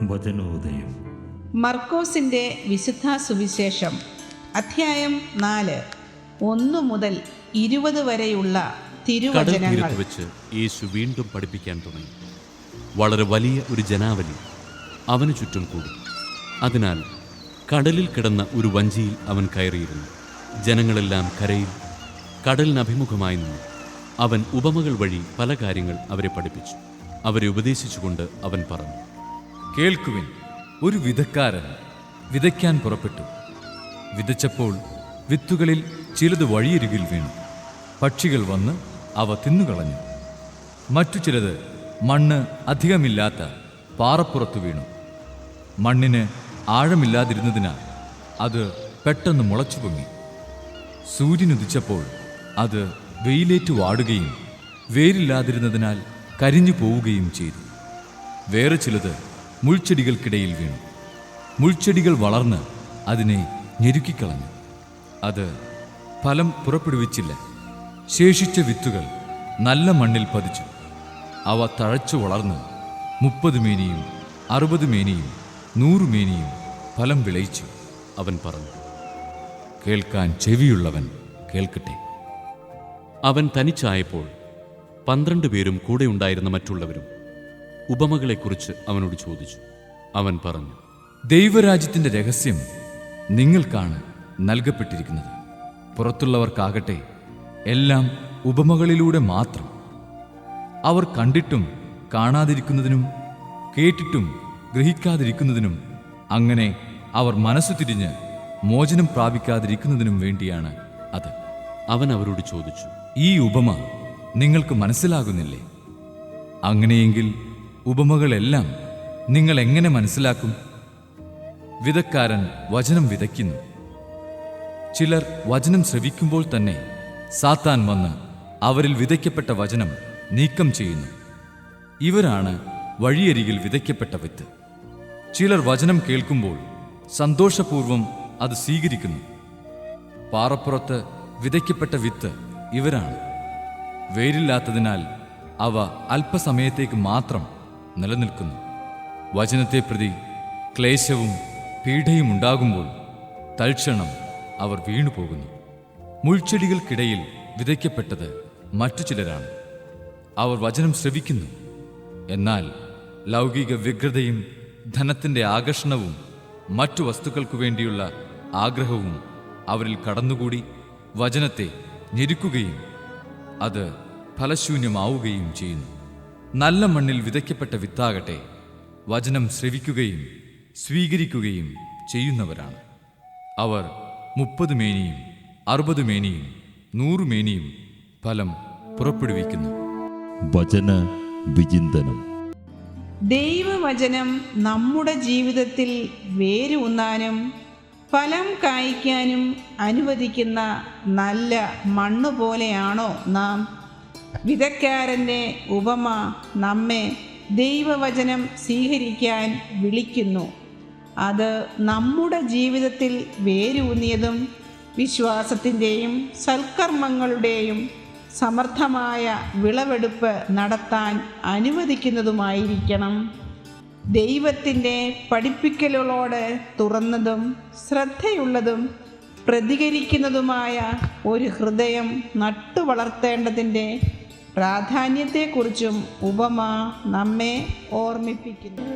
വചനോദയം. മർക്കോസിൻ്റെ വിശുദ്ധ സുവിശേഷം അധ്യായം 4, 1 മുതൽ 20 വരെയുള്ള തിരുവചനങ്ങൾ. വെച്ച് യേശു വീണ്ടും പഠിപ്പിക്കാൻ തുടങ്ങി. വളരെ വലിയ ഒരു ജനാവലി അവന് ചുറ്റും കൂടി. അതിനാൽ കടലിൽ കിടന്ന ഒരു വഞ്ചിയിൽ അവൻ കയറിയിരുന്നു. ജനങ്ങളെല്ലാം കരയിൽ കടലിനഭിമുഖമായി നിന്നു. അവൻ ഉപമകൾ വഴി പല കാര്യങ്ങൾ അവരെ പഠിപ്പിച്ചു. അവരെ ഉപദേശിച്ചുകൊണ്ട് അവൻ പറഞ്ഞു: കേൾക്കുവിൻ, ഒരു വിതക്കാരൻ വിതയ്ക്കാൻ പുറപ്പെട്ടു. വിതച്ചപ്പോൾ വിത്തുകളിൽ ചിലത് വഴിയരികിൽ വീണു. പക്ഷികൾ വന്ന് അവ തിന്നുകളഞ്ഞു. മറ്റു ചിലത് മണ്ണ് അധികമില്ലാത്ത പാറപ്പുറത്തു വീണു. മണ്ണിന് ആഴമില്ലാതിരുന്നതിനാൽ അത് പെട്ടെന്ന് മുളച്ചു പൊങ്ങി. സൂര്യനുദിച്ചപ്പോൾ അത് വെയിലേറ്റു വാടുകയും വേരില്ലാതിരുന്നതിനാൽ കരിഞ്ഞു പോവുകയും ചെയ്തു. വേറെ ചിലത് മുൾച്ചെടികൾക്കിടയിൽ വീണു. മുൾച്ചെടികൾ വളർന്ന് അതിനെ ഞെരുക്കിക്കളഞ്ഞു. അത് ഫലം പുറപ്പെടുവിച്ചില്ല. ശേഷിച്ച വിത്തുകൾ നല്ല മണ്ണിൽ പതിച്ചു. അവ തഴച്ചു വളർന്ന് 30 മേനിയും 60 മേനിയും 100 മേനിയും ഫലം വിളയിച്ചു. അവൻ പറഞ്ഞു: കേൾക്കാൻ ചെവിയുള്ളവൻ കേൾക്കട്ടെ. അവൻ തനിച്ചായപ്പോൾ 12 പേരും കൂടെ ഉണ്ടായിരുന്ന മറ്റുള്ളവരും ഉപമകളെക്കുറിച്ച് അവനോട് ചോദിച്ചു. അവൻ പറഞ്ഞു: ദൈവരാജ്യത്തിൻ്റെ രഹസ്യം നിങ്ങൾക്കാണ് നൽകപ്പെട്ടിരിക്കുന്നത്. പുറത്തുള്ളവർക്കാകട്ടെ എല്ലാം ഉപമകളിലൂടെ മാത്രം. അവർ കണ്ടിട്ടും കാണാതിരിക്കുന്നതിനും കേട്ടിട്ടും ഗ്രഹിക്കാതിരിക്കുന്നതിനും, അങ്ങനെ അവർ മനസ്സു തിരിഞ്ഞ് മോചനം പ്രാപിക്കാതിരിക്കുന്നതിനും വേണ്ടിയാണ് അത്. അവൻ അവരോട് ചോദിച്ചു: ഈ ഉപമ നിങ്ങൾക്ക് മനസ്സിലാകുന്നില്ലേ? അങ്ങനെയെങ്കിൽ ഉപമകളെല്ലാം നിങ്ങൾ എങ്ങനെ മനസ്സിലാക്കും? വിതക്കാരൻ വചനം വിതയ്ക്കുന്നു. ചിലർ വചനം ശ്രവിക്കുമ്പോൾ തന്നെ സാത്താൻ വന്ന് അവരിൽ വിതയ്ക്കപ്പെട്ട വചനം നീക്കം ചെയ്യുന്നു. ഇവരാണ് വഴിയരികിൽ വിതയ്ക്കപ്പെട്ട വിത്ത്. ചിലർ വചനം കേൾക്കുമ്പോൾ സന്തോഷപൂർവം അത് സ്വീകരിക്കുന്നു. പാറപ്പുറത്ത് വിതയ്ക്കപ്പെട്ട വിത്ത് ഇവരാണ്. വേരില്ലാത്തതിനാൽ അവ അല്പസമയത്തേക്ക് മാത്രം നിലനിൽക്കുന്നു. വചനത്തെ പ്രതി ക്ലേശവും പീഡയും ഉണ്ടാകുമ്പോൾ തൽക്ഷണം അവർ വീണുപോകുന്നു. മുൾച്ചെടികൾക്കിടയിൽ വിതയ്ക്കപ്പെട്ടത് മറ്റു ചിലരാണ്. അവർ വചനം ശ്രവിക്കുന്നു. എന്നാൽ ലൗകിക വ്യഗ്രതയും ധനത്തിൻ്റെ ആകർഷണവും മറ്റു വസ്തുക്കൾക്കു വേണ്ടിയുള്ള ആഗ്രഹവും അവരിൽ കടന്നുകൂടി വചനത്തെ ഞെരുക്കുകയും അത് ഫലശൂന്യമാവുകയും ചെയ്യുന്നു. നല്ല മണ്ണിൽ വിതയ്ക്കപ്പെട്ട വിത്താകട്ടെ വചനം ശ്രവിക്കുകയും സ്വീകരിക്കുകയും ചെയ്യുന്നവരാണ്. അവർ 30 മേനിയും 60 മേനിയും 100 മേനിയും ഫലം പുറപ്പെടുവിക്കുന്നു. വചന വിചിന്തനം. ദൈവവചനം നമ്മുടെ ജീവിതത്തിൽ വേരൂന്നാനും ഫലം കായ്ക്കാനും അനുവദിക്കുന്ന നല്ല മണ്ണ് പോലെയാണോ നാം? വിതയ്ക്കാരൻ്റെ ഉപമ നമ്മെ ദൈവവചനം സ്വീകരിക്കാൻ വിളിക്കുന്നു. അത് നമ്മുടെ ജീവിതത്തിൽ വേരൂന്നിയതും വിശ്വാസത്തിൻ്റെയും സൽക്കർമ്മങ്ങളുടെയും സമർത്ഥമായ വിളവെടുപ്പ് നടത്താൻ അനുവദിക്കുന്നതുമായിരിക്കണം. ദൈവത്തിൻ്റെ പഠിപ്പിക്കലുകളോട് തുറന്നതും ശ്രദ്ധയുള്ളതും പ്രതികരിക്കുന്നതുമായ ഒരു ഹൃദയം നട്ടുവളർത്തേണ്ടതിൻ്റെ പ്രാധാന്യത്തെക്കുറിച്ചും ഉപമ നമ്മെ ഓർമ്മിപ്പിക്കുന്നു.